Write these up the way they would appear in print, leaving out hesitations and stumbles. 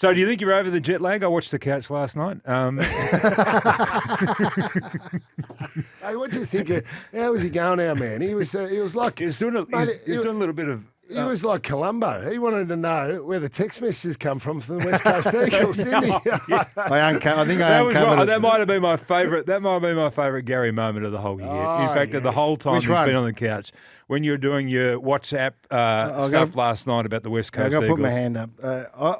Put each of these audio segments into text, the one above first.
So do you think you're over the jet lag? I watched the couch last night. Hey, what do you think? How was he going, our man? He was like He's doing a little bit of. He was like Columbo. He wanted to know where the text messages come from the West Coast Eagles, didn't he? I think I uncovered it. That might have been my favourite. That might have been my favourite Garry moment of the whole year. In fact, yes. the whole time Which he's one? been on the couch. When you were doing your WhatsApp stuff last night about the West Coast I've got to Eagles. put my hand up.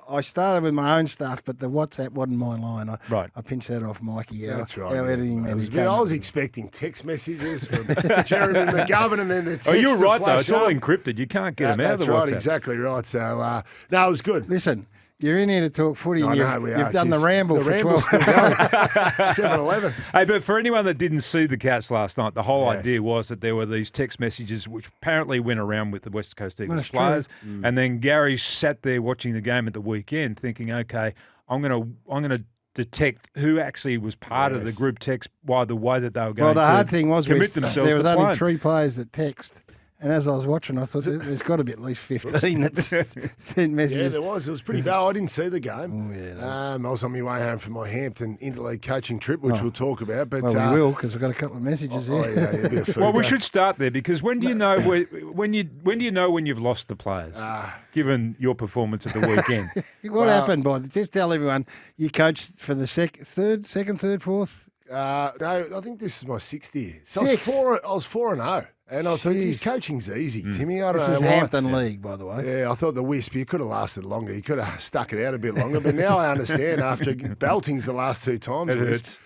I started with my own stuff, but the WhatsApp wasn't my line. I pinched that off Mikey. That's right. Our editing manager. I was expecting text messages from Jeremy McGovern and then the text. Oh, you're right, though. flash It's all up. encrypted. You can't get them out of the That's right, WhatsApp. exactly right. So, no, it was good. Listen, you're in here to talk footy, and you've done the Jeez. ramble The for ramble's 12 still going. 7-11. Hey, but for anyone that didn't see the couch last night, the whole idea was that there were these text messages which apparently went around with the West Coast Eagles That's players, true. and then Gary sat there watching the game at the weekend, thinking, "Okay, I'm gonna detect who actually was part of the group text by the way that they were going." Well, the hard thing was commit themselves there was to only playing. 3 players that text. And as I was watching, I thought there's got to be at least 15 that sent Yeah, messages. there was. It was pretty bad. I didn't see the game. Oh, yeah, I was on my way home from my Hampton interleague coaching trip, which we'll talk about. But Well, we will, because we've got a couple of messages here. yeah, a bit of food. Well, we should start there because when do you know when you know when you've lost the players? Given your performance at the weekend, What happened, boy? Just tell everyone you coached for the second, third, fourth. No, I think this is my 6th year. So Sixth? I was 4-0. And I thought his coaching's easy, Timmy. I don't This know is why. Hampton League, by the way. Yeah, I thought the Wisp, you could have lasted longer. You could have stuck it out a bit longer. But now I understand after beltings the last 2 times. It hurts.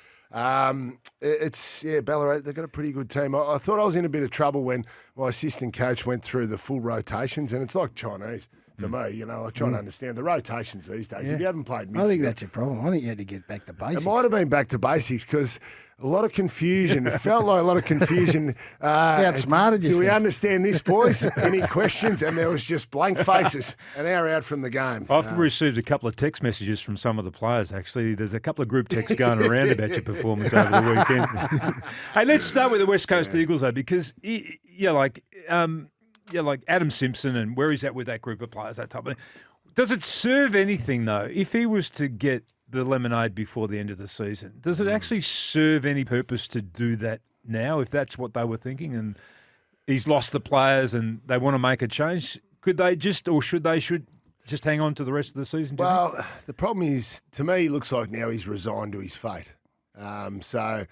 It's Ballarat, they've got a pretty good team. I thought I was in a bit of trouble when my assistant coach went through the full rotations, and it's like Chinese to me, like trying to understand the rotations these days. Yeah. If you haven't played midfield, I think that's your problem. I think you had to get back to basics. it might have been back to basics because a lot of confusion. It felt like a lot of confusion. Outsmarted Do we yourself. understand this, boys? Any questions? And there was just blank faces an hour out from the game. I've received a couple of text messages from some of the players. Actually, there's a couple of group texts going around about your performance over the weekend. Hey, let's start with the West Coast Eagles though, because like Adam Simpson and where he's at with that group of players, that type of thing. Does it serve anything though if he was to get the lemonade before the end of the season? Does it actually serve any purpose to do that now if that's what they were thinking and he's lost the players and they want to make a change? Should they just hang on to the rest of the season? do you think? Well, the problem is, to me, it looks like now he's resigned to his fate. So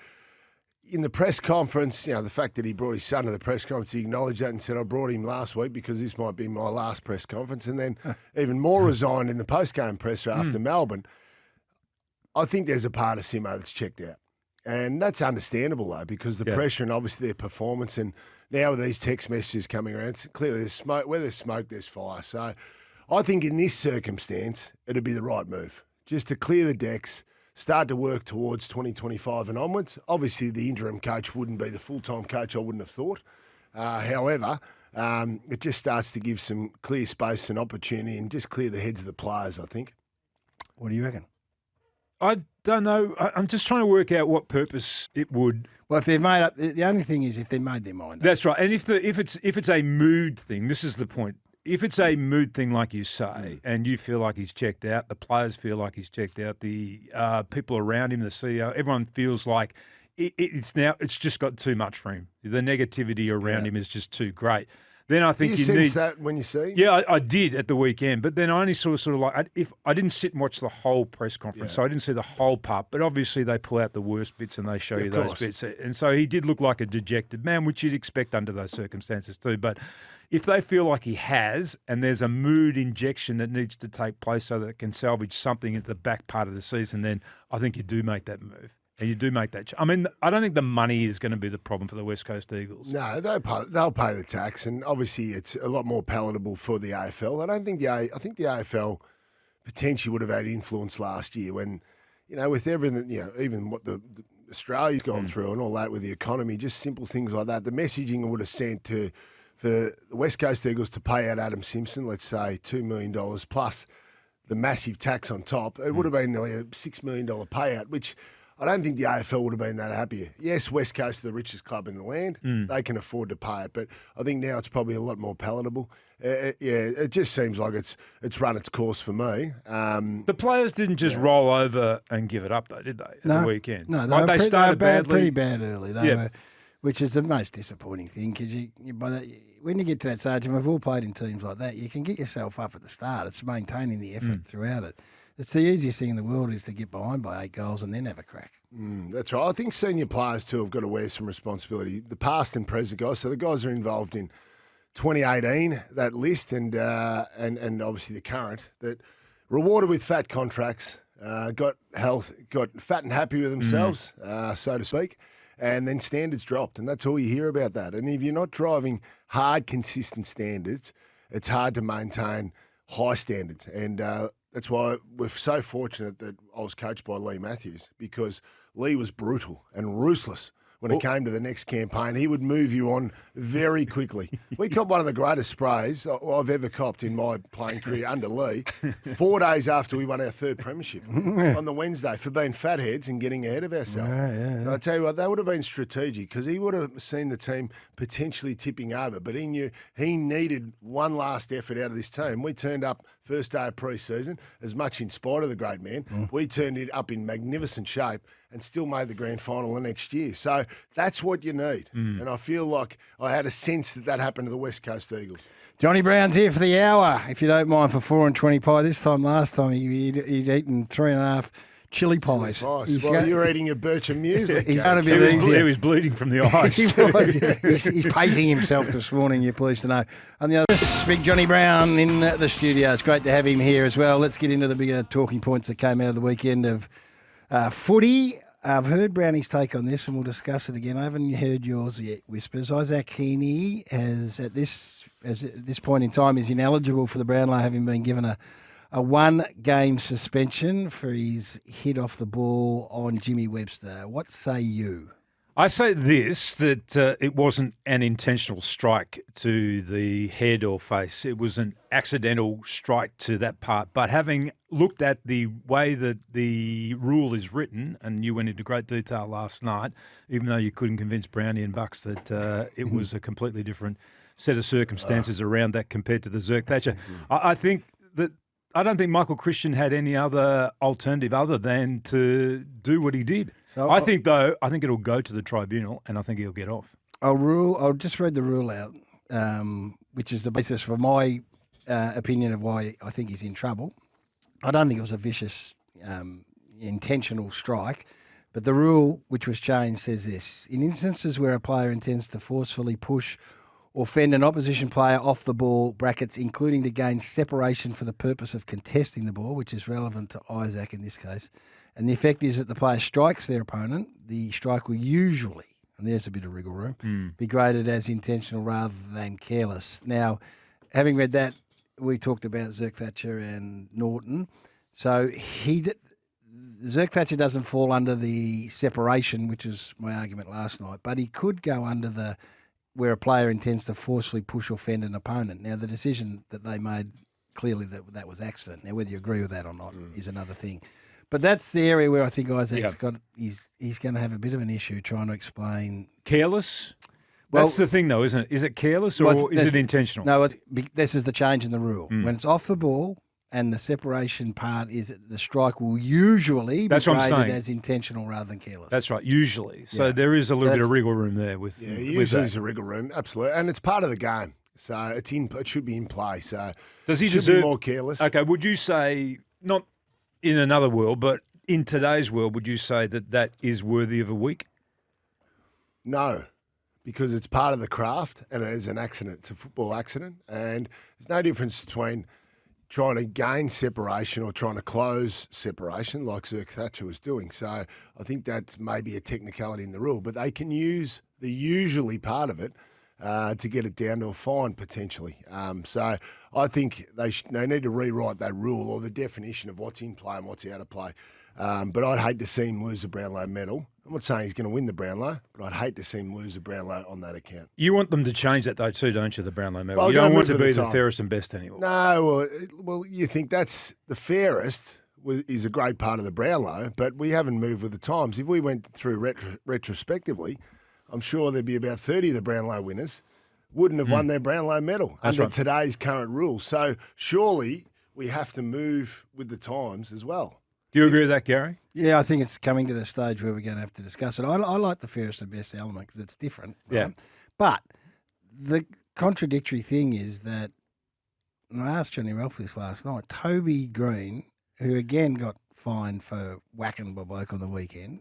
in the press conference, the fact that he brought his son to the press conference, he acknowledged that and said, I brought him last week because this might be my last press conference. And then even more resigned in the post-game presser after Melbourne. I think there's a part of Simo that's checked out. And that's understandable, though, because the pressure and obviously their performance, and now with these text messages coming around, clearly there's smoke. Where there's smoke, there's fire. So I think in this circumstance, it'd be the right move. Just to clear the decks, start to work towards 2025 and onwards. Obviously, the interim coach wouldn't be the full-time coach, I wouldn't have thought. However, it just starts to give some clear space and opportunity and just clear the heads of the players, I think. What do you reckon? I don't know. I'm just trying to work out what purpose it would. Well, if they've made up, the only thing is if they made their mind up. That's right. And if it's a mood thing, this is the point. If it's a mood thing, like you say, and you feel like he's checked out, the players feel like he's checked out, the people around him, the CEO, everyone feels like it's just got too much for him. The negativity around him is just too great. Then I think you you sense need that when you see him? Yeah, I did at the weekend, but then I only saw sort of like if I didn't sit and watch the whole press conference, so I didn't see the whole part. But obviously they pull out the worst bits and they show you those bits, and so he did look like a dejected man, which you'd expect under those circumstances too. But if they feel like he has, and there's a mood injection that needs to take place so that it can salvage something at the back part of the season, then I think you do make that move. And you do make that. I mean, I don't think the money is going to be the problem for the West Coast Eagles. No, they'll pay the tax, and obviously it's a lot more palatable for the AFL. I think the AFL potentially would have had influence last year when, with everything, even what the Australia's gone through and all that with the economy, just simple things like that. The messaging it would have sent for the West Coast Eagles to pay out Adam Simpson, let's say $2 million plus the massive tax on top. It would have been nearly a $6 million payout, which I don't think the AFL would have been that happy. Yes, West Coast are the richest club in the land. They can afford to pay it. But I think now it's probably a lot more palatable. It just seems like it's run its course for me. The players didn't just roll over and give it up, though, did they, at the weekend? No, they started badly. Pretty bad early. They were, which is the most disappointing thing because when you get to that stage, and we've all played in teams like that, you can get yourself up at the start. It's maintaining the effort throughout it. It's the easiest thing in the world is to get behind by 8 goals and then have a crack. That's right. I think senior players too have got to wear some responsibility. The past and present guys. So the guys are involved in 2018, that list, and obviously the current, that rewarded with fat contracts, got fat and happy with themselves, so to speak, and then standards dropped, and that's all you hear about that. And if you're not driving hard, consistent standards, it's hard to maintain high standards. And that's why we're so fortunate that I was coached by Lee Matthews, because Lee was brutal and ruthless. When it came to the next campaign, he would move you on very quickly. We copped one of the greatest sprays I've ever copped in my playing career under Lee, 4 days after we won our 3rd premiership on the Wednesday for being fatheads and getting ahead of ourselves. And I tell you what, that would have been strategic because he would have seen the team potentially tipping over, but he knew he needed one last effort out of this team. We turned up first day of pre-season, as much in spite of the great man. We turned it up in magnificent shape and still made the grand final the next year. So that's what you need. And I feel like I had a sense that happened to the West Coast Eagles. Johnny Brown's here for the hour, if you don't mind, for 4 and 20 pie. This time last time he'd eaten 3.5 chili pies. Nice. Well, you're eating a Bircham muesli. He's going to be easier. He was bleeding from the eyes. He's pacing himself this morning, you're pleased to know. On the other, big Johnny Brown in the studio. It's great to have him here as well. Let's get into the bigger talking points that came out of the weekend of footy. I've heard Brownie's take on this, and we'll discuss it again. I haven't heard yours yet, Whispers. Izak Heeney has, at this point in time, is ineligible for the Brownlow, having been given a 1-game suspension for his hit off the ball on Jimmy Webster. What say you? I say this, that it wasn't an intentional strike to the head or face. It was an accidental strike to that part. But having looked at the way that the rule is written, and you went into great detail last night, even though you couldn't convince Brownie and Bucks that it was a completely different set of circumstances around that compared to the Zerk Thatcher. I think that I don't think Michael Christian had any other alternative other than to do what he did. So I think it'll go to the tribunal, and I think he'll get off. I'll just read the rule out, which is the basis for my opinion of why I think he's in trouble. I don't think it was a vicious, intentional strike, but the rule which was changed says this: in instances where a player intends to forcefully push or fend an opposition player off the ball, brackets, including to gain separation for the purpose of contesting the ball, which is relevant to Izak in this case, and the effect is that the player strikes their opponent, the strike will usually, and there's a bit of wriggle room, be graded as intentional rather than careless. Now, having read that, we talked about Zerk Thatcher and Norton. So Zerk Thatcher doesn't fall under the separation, which is my argument last night, but he could go under where a player intends to forcefully push or fend an opponent. Now, the decision that they made, clearly that was accident. Now, whether you agree with that or not is another thing. But that's the area where I think Isaac's he's going to have a bit of an issue trying to explain. Careless? Well, that's the thing, though, isn't it? Is it careless or is it intentional? No, this is the change in the rule. When it's off the ball and the separation part is the strike will usually be graded as intentional rather than careless. That's right, usually. So there is a little bit of wriggle room there with usually there's a wriggle room, absolutely. And it's part of the game. So it should be in play. So does he be more careless? Okay, would you say, not in another world, but in today's world, would you say that is worthy of a week? No, because it's part of the craft and it is an accident. It's a football accident. And there's no difference between trying to gain separation or trying to close separation like Zerk Thatcher was doing. So I think that's maybe a technicality in the rule, but they can use the usually part of it to get it down to a fine potentially. So I think they need to rewrite that rule or the definition of what's in play and what's out of play. But I'd hate to see him lose the Brownlow medal. I'm not saying he's going to win the Brownlow, but I'd hate to see him lose the Brownlow on that account. You want them to change that though too, don't you, the Brownlow medal? Well, you don't want to be the fairest and best anymore. No, well, you think that's the fairest is a great part of the Brownlow, but we haven't moved with the times. If we went through retrospectively, I'm sure there'd be about 30 of the Brownlow winners wouldn't have won their Brownlow medal under today's current rules. So surely we have to move with the times as well. Do you agree with that, Gary? Yeah, I think it's coming to the stage where we're going to have to discuss it. I like the fairest and best element because it's different. Right? Yeah. But the contradictory thing is that, and I asked Johnny Ralph this last night, Toby Green, who again got fined for whacking a bloke on the weekend,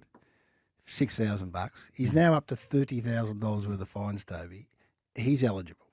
$6,000. He's now up to $30,000 worth of fines, Toby. He's eligible.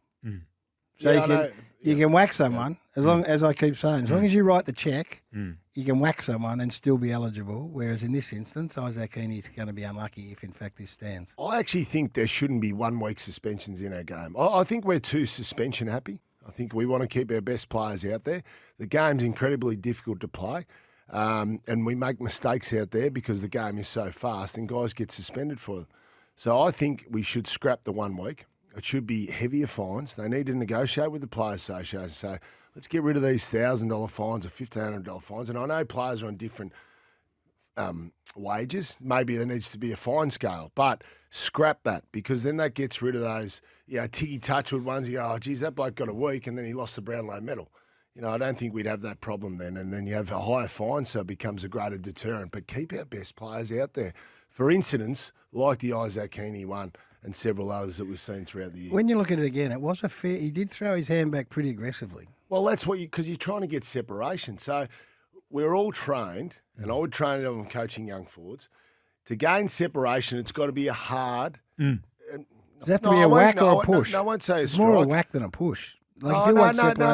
So you can whack someone, as long as I keep saying, as long as you write the check, you can whack someone and still be eligible, whereas in this instance, Izak Rankine is going to be unlucky if, in fact, this stands. I actually think there shouldn't be 1 week suspensions in our game. I think we're too suspension happy. I think we want to keep our best players out there. The game's incredibly difficult to play, and we make mistakes out there because the game is so fast and guys get suspended for them. So I think we should scrap the 1 week. It should be heavier fines. They need to negotiate with the Players Association. So let's get rid of these $1,000 fines or $1,500 fines. And I know players are on different wages. Maybe there needs to be a fine scale, but scrap that because then that gets rid of those, Tiggy Touchwood ones. You go, oh, geez, that bloke got a week and then he lost the Brownlow medal. I don't think we'd have that problem then. And then you have a higher fine, so it becomes a greater deterrent. But keep our best players out there for incidents like the Izak Rankine one and several others that we've seen throughout the year. When you look at it again, it was he did throw his hand back pretty aggressively. Well, that's because you're trying to get separation. So we're all trained, and I would train it on coaching young forwards. To gain separation, it's got to be a hard. Does it have to be a whack or a push? No, I won't say a it's strike. More a whack than a push. No.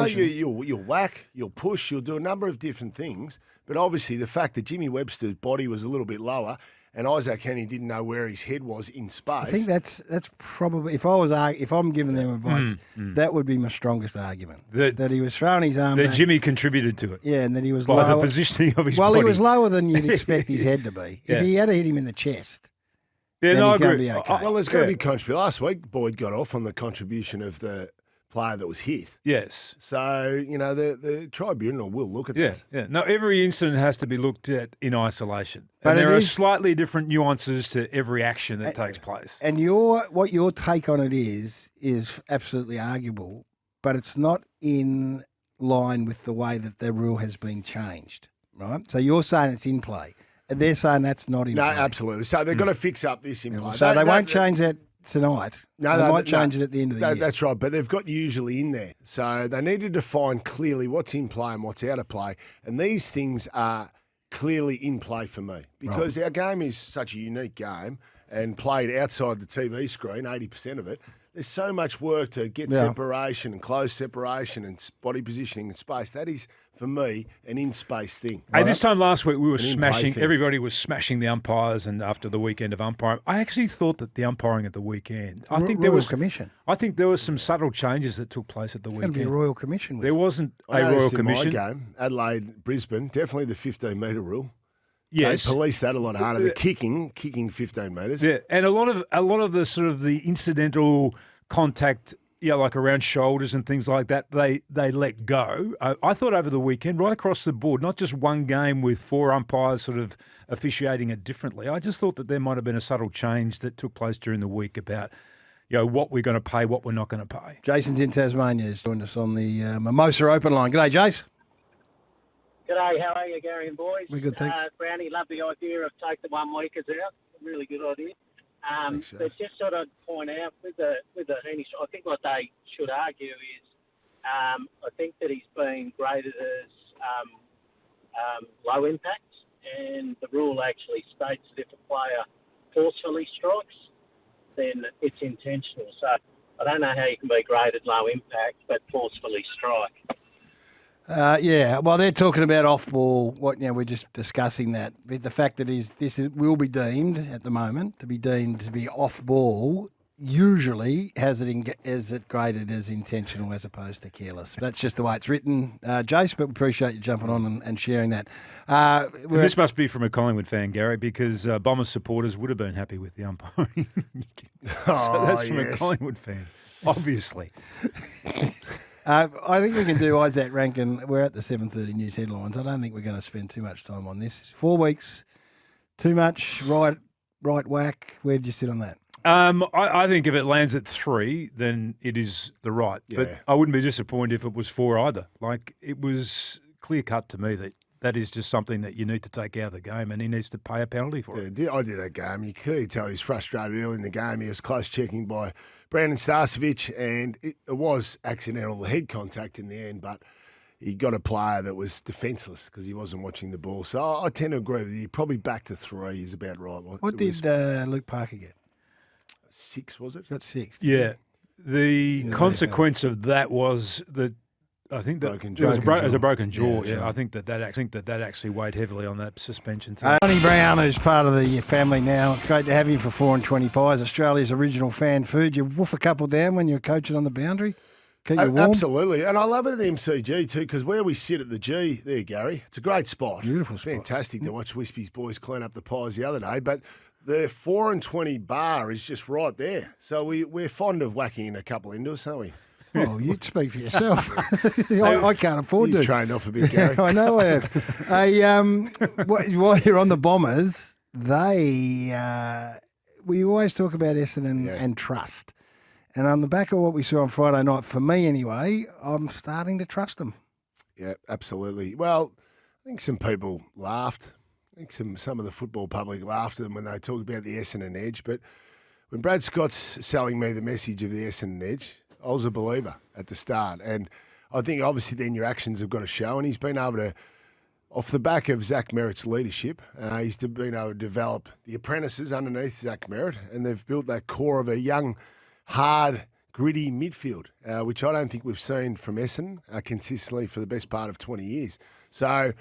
You'll whack, you'll push, you'll do a number of different things. But obviously, the fact that Jimmy Webster's body was a little bit lower and Izak Rankine didn't know where his head was in space. I think that's probably if I'm giving them advice, that would be my strongest argument. That he was throwing his arm. That Jimmy contributed to it. Yeah, and that he was by lower, the positioning of his body. Well, he was lower than you'd expect his head to be. If he had hit him in the chest, then he's I going to agree. be okay. Well, there's going to be contribution. Last week, Boyd got off on the contribution of the player that was hit. Yes. So, the tribunal will look at that. Yeah. No, every incident has to be looked at in isolation. But and there are slightly different nuances to every action that takes place. And what your take on it is absolutely arguable, but it's not in line with the way that the rule has been changed, right? So you're saying it's in play, and they're saying that's not in play. No, absolutely. So they've got to fix up this in play. So they won't change that tonight. No, they might change it at the end of the year. That's right, but they've got usually in there. So they need to define clearly what's in play and what's out of play. And these things are clearly in play for me because our game is such a unique game and played outside the TV screen, 80% of it. There's so much work to get separation and close separation and body positioning and space. That is, for me, an in-space thing. Hey, this time last week we were smashing, everybody was smashing the umpires and after the weekend of umpiring. I actually thought that the umpiring at the weekend, I think there was Commission. I think there was some subtle changes that took place at the weekend. It's going to be a Royal Commission. There wasn't a Royal Commission. My game, Adelaide, Brisbane, definitely the 15-metre rule. Yes. They police that a lot harder. The kicking 15 metres. Yeah, and a lot of the sort of the incidental contact, like around shoulders and things like that, they let go. I thought over the weekend, right across the board, not just one game with 4 umpires sort of officiating it differently. I just thought that there might have been a subtle change that took place during the week about, what we're going to pay, what we're not going to pay. Jason's in Tasmania. He's joined us on the Mimosa Open line. G'day, Jace. G'day, how are you, Gary and boys? We're good, thanks. Brownie, love the idea of take the 1 weekers out. Really good idea. Thanks, but just sort of point out with the Heeney, I think what they should argue is I think that he's been graded as low impact, and the rule actually states that if a player forcefully strikes, then it's intentional. So I don't know how you can be graded low impact but forcefully strike. Well, they're talking about off-ball. We're just discussing that. But the fact that will be deemed at the moment to be off-ball. Usually has it graded as intentional as opposed to careless. That's just the way it's written, Jace. But we appreciate you jumping on and sharing that. This must be from a Collingwood fan, Gary, because Bombers supporters would have been happy with the umpiring. So that's from a Collingwood fan, obviously. I think we can do Izak Rankine. We're at the 7:30 news headlines. I don't think we're going to spend too much time on this. 4 weeks, too much, right whack. Where did you sit on that? I think if it lands at 3, then it is the right. Yeah. But I wouldn't be disappointed if it was 4 either. Like, it was clear cut to me that is just something that you need to take out of the game, and he needs to pay a penalty for it. Yeah, I did that game. You clearly tell he was frustrated early in the game. He was close checking by Brandon Starcevic, and it was accidental head contact in the end, but he got a player that was defenceless because he wasn't watching the ball. So I tend to agree with you. Probably back to 3 is about right. What did Luke Parker get? 6, was it? Got 6. Yeah. The consequence of that was that I think that Broken it was jaw. a broken jaw. Yeah, Yeah, sure. I think that actually weighed heavily on that suspension too. Johnny Brown, who's part of the family now. It's great to have him for 4 and 20 pies, Australia's original fan food. You woof a couple down when you're coaching on the boundary? Keep you warm? Absolutely. And I love it at the MCG too, because where we sit at the G, there, Gary, it's a great spot. Beautiful spot. Fantastic to watch Wispy's boys clean up the pies the other day. But the 4 and 20 bar is just right there. So we're fond of whacking in a couple into us, aren't we? Oh, you'd speak for yourself. I can't afford You've to. trained off a bit, Gary. I know I have. While you're on the Bombers, we always talk about Essendon and trust. And on the back of what we saw on Friday night, for me anyway, I'm starting to trust them. Yeah, absolutely. Well, I think some people laughed. I think some of the football public laughed at them when they talk about the Essendon edge. But when Brad Scott's selling me the message of the Essendon edge, I was a believer at the start. And I think obviously then your actions have got to show. And he's been able to, off the back of Zach Merritt's leadership, he's been able to develop the apprentices underneath Zach Merritt. And they've built that core of a young, hard, gritty midfield, which I don't think we've seen from Essendon consistently for the best part of 20 years. So,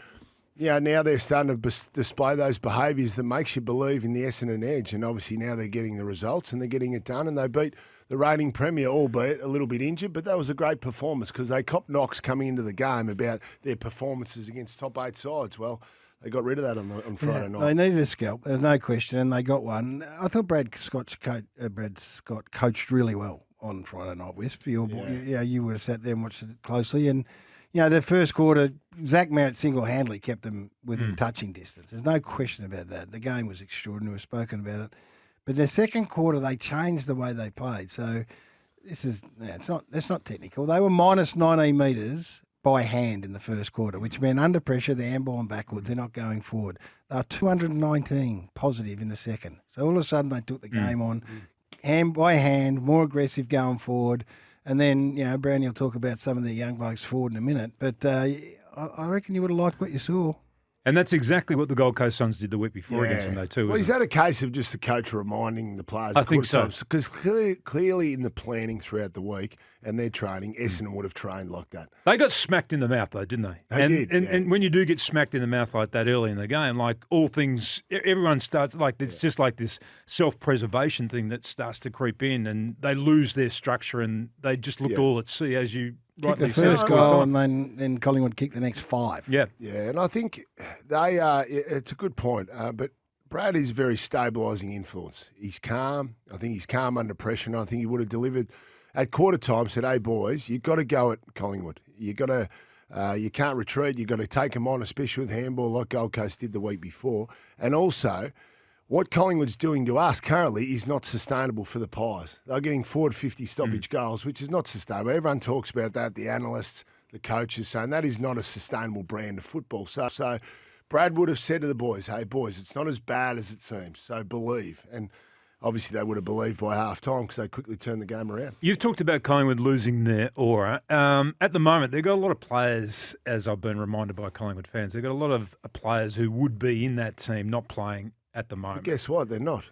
now they're starting to display those behaviours that makes you believe in the Essendon edge. And obviously now they're getting the results and they're getting it done. And they beat the reigning premier, albeit a little bit injured, but that was a great performance because they copped knocks coming into the game about their performances against top 8 sides. Well, they got rid of that on Friday night. They needed a scalp, there's no question, and they got one. I thought Brad Scott coached really well on Friday night, Wisp. You would have sat there and watched it closely. And, the first quarter, Zach Merritt single-handedly kept them within touching distance. There's no question about that. The game was extraordinary. We've spoken about it. But the second quarter, they changed the way they played. So it's not technical. They were minus 19 metres by hand in the first quarter, which meant under pressure, they're handballing backwards. They're not going forward. They were 219 positive in the second. So all of a sudden, they took the game on hand by hand, more aggressive going forward. And then, Brownie will talk about some of the young blokes forward in a minute. But I reckon you would have liked what you saw. And that's exactly what the Gold Coast Suns did the week before against them, though, too. Well, is that a case of just the coach reminding the players? I think so. Because clearly in the planning throughout the week and their training, Essendon would have trained like that. They got smacked in the mouth, though, didn't they? They did. And when you do get smacked in the mouth like that early in the game, like all things, everyone starts, it's just like this self-preservation thing that starts to creep in and they lose their structure and they just look all at sea, as you Kicked the rightly said. first goal and then Collingwood kicked the next 5. Yeah. Yeah, and I think it's a good point, but Brad is a very stabilising influence. He's calm. I think he's calm under pressure, and I think he would have delivered at quarter time, said, hey, boys, you've got to go at Collingwood. You can't retreat. You've got to take them on, especially with handball like Gold Coast did the week before. And also, what Collingwood's doing to us currently is not sustainable for the Pies. They're getting 450 stoppage goals, which is not sustainable. Everyone talks about that, the analysts, the coaches, saying that is not a sustainable brand of football. So Brad would have said to the boys, hey, boys, it's not as bad as it seems, so believe. And obviously they would have believed by half-time because they quickly turned the game around. You've talked about Collingwood losing their aura. At the moment, they've got a lot of players, as I've been reminded by Collingwood fans, they've got a lot of players who would be in that team not playing at the moment. But guess what? They're not.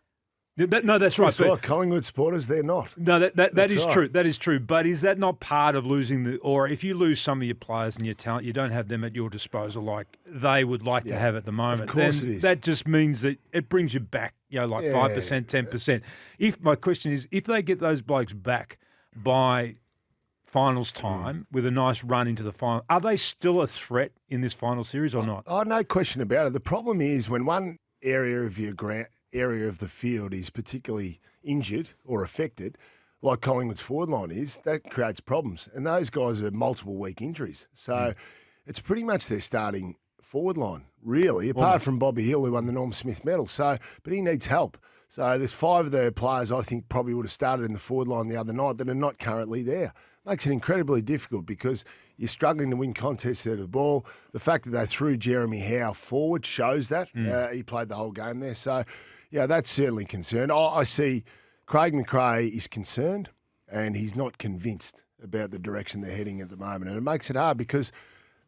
No, that's right. Guess what? Collingwood supporters, they're not. No, that is right. true. That is true. But is that not part of losing the aura? If you lose some of your players and your talent, you don't have them at your disposal like they would like to have at the moment. Of course then it is. That just means that it brings you back, 5%, 10%. My question is, if they get those blokes back by finals time with a nice run into the final, are they still a threat in this final series or not? Oh, no question about it. The problem is when one area of your area of the field is particularly injured or affected, like Collingwood's forward line is, that creates problems. And those guys are multiple week injuries. So it's pretty much their starting forward line, really, apart from Bobby Hill, who won the Norm Smith medal. So, but he needs help. So there's 5 of their players I think probably would have started in the forward line the other night that are not currently there. Makes it incredibly difficult because you're struggling to win contests out of the ball. The fact that they threw Jeremy Howe forward shows that. He played the whole game there. So, yeah, that's certainly concerned. I see Craig McRae is concerned and he's not convinced about the direction they're heading at the moment. And it makes it hard because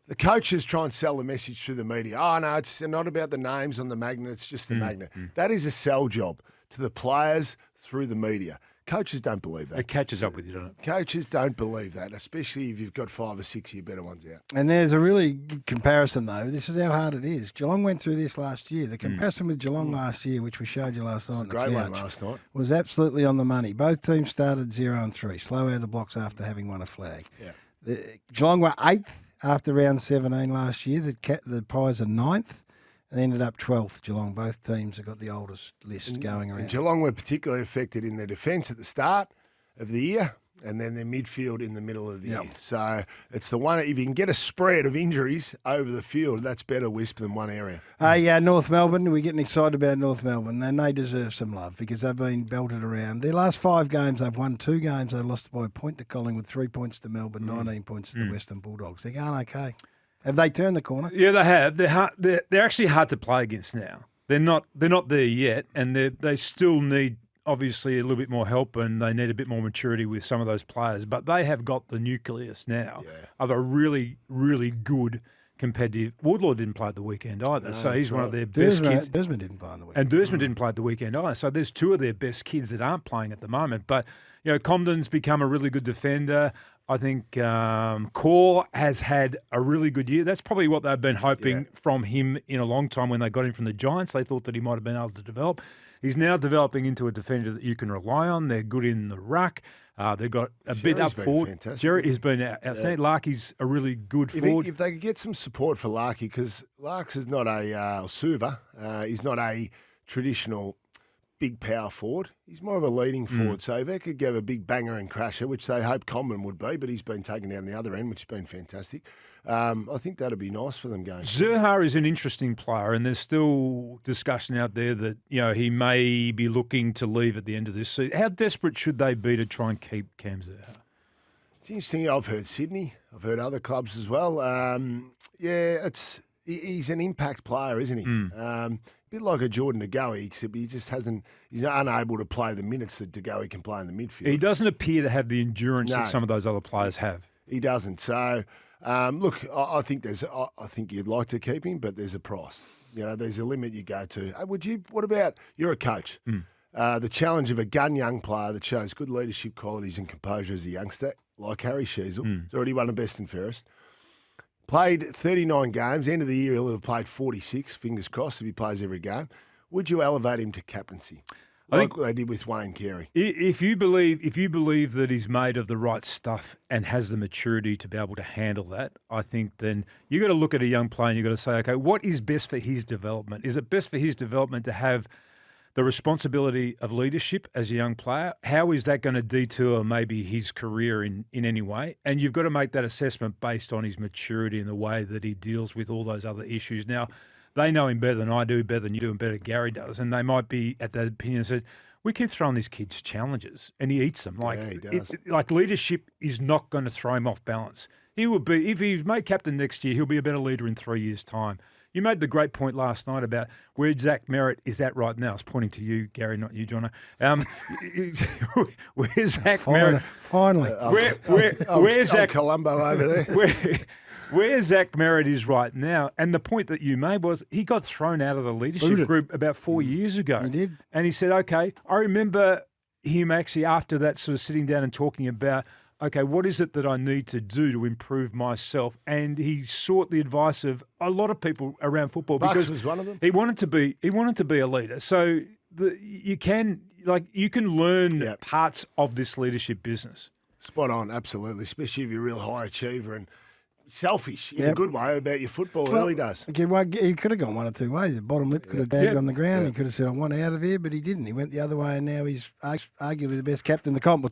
the coaches try and sell the message through the media. Oh, no, it's not about the names on the magnet. It's just the magnet. That is a sell job to the players through the media. Coaches don't believe that. It catches up with you, doesn't it? Coaches don't believe that, especially if you've got 5 or 6 of your better ones out. And there's a really good comparison, though. This is how hard it is. Geelong went through this last year. The comparison with Geelong last year, which we showed you last night on the Great couch, one last night. was absolutely on the money. Both teams started 0-3, slow out of the blocks after having won a flag. Yeah. Geelong were 8th after round 17 last year. The Pies are 9th. And ended up 12th, Geelong. Both teams have got the oldest list going around. And Geelong were particularly affected in their defence at the start of the year and then their midfield in the middle of the year. So it's the one, if you can get a spread of injuries over the field, that's better wisp than one area. North Melbourne, we're getting excited about North Melbourne, and they deserve some love because they've been belted around. Their last 5 games, they've won 2 games. They lost by a point to Collingwood, 3 points to Melbourne, 19 points to the Western Bulldogs. They're going okay. Have they turned the corner? Yeah, they have. They're actually hard to play against now. They're not there yet, and they still need obviously a little bit more help, and they need a bit more maturity with some of those players. But they have got the nucleus now of a really, really good competitive. Woodlaw didn't play at the weekend either, so he's one of their best kids. Desmond didn't play on the weekend. And Desmond didn't play at the weekend either. So there's 2 of their best kids that aren't playing at the moment. But, Comden's become a really good defender. I think Core has had a really good year. That's probably what they've been hoping from him in a long time when they got him from the Giants. They thought that he might have been able to develop. He's now developing into a defender that you can rely on. They're good in the ruck. They've got a bit up forward. Fantastic. Jerry has been outstanding. Larky's a really good forward. If they could get some support for Larky, because Larks is not a Suva. He's not a traditional big power forward. He's more of a leading forward. So if they could give a big banger and crasher, which they hope Coleman would be, but he's been taken down the other end, which has been fantastic. I think that'd be nice for them going. Zerha is an interesting player, and there's still discussion out there that he may be looking to leave at the end of this season. How desperate should they be to try and keep Cam Zerha? It's interesting. I've heard Sydney. I've heard other clubs as well. He's an impact player, isn't he? A bit like a Jordan DeGoey, except he's unable to play the minutes that DeGoey can play in the midfield. He doesn't appear to have the endurance that some of those other players have. He doesn't. So, look, I think you'd like to keep him, but there's a price. There's a limit you go to. What about, you're a coach. The challenge of a gun young player that shows good leadership qualities and composure as a youngster, like Harry Sheasel, he's already won the best and fairest. Played 39 games. End of the year, he'll have played 46, fingers crossed, if he plays every game. Would you elevate him to captaincy? I think they did with Wayne Carey. If you believe that he's made of the right stuff and has the maturity to be able to handle that, I think then you got to look at a young player and you got to say, okay, what is best for his development? Is it best for his development to have the responsibility of leadership as a young player? How is that going to detour maybe his career in any way? And you've got to make that assessment based on his maturity and the way that he deals with all those other issues. Now, they know him better than I do, better than you do, and better than Gary does. And they might be at that opinion and said, we keep throwing these kids challenges and he eats them. He does. Leadership is not going to throw him off balance. He will be, if he's made captain next year, he'll be a better leader in 3 years' time. You made the great point last night about where Zach Merritt is at right now. I was pointing to you, Gary, not you, Jono. Where's Zach Merritt? Finally. Where's Zach Columbo over there? Where Zach Merritt is right now, and the point that you made was he got thrown out of the leadership group about 4 years ago. He did. And he said, okay, I remember him actually after that sort of sitting down and talking about, okay, what is it that I need to do to improve myself? And he sought the advice of a lot of people around football because was one of them. He wanted to be a leader. So you can learn parts of this leadership business. Spot on, absolutely, especially if you're a real high achiever and selfish in a good way about your football. It really does. He could have gone one or two ways. The bottom lip could have bagged on the ground. He could have said, I want out of here, but he didn't. He went the other way, and now he's arguably the best captain in the comp.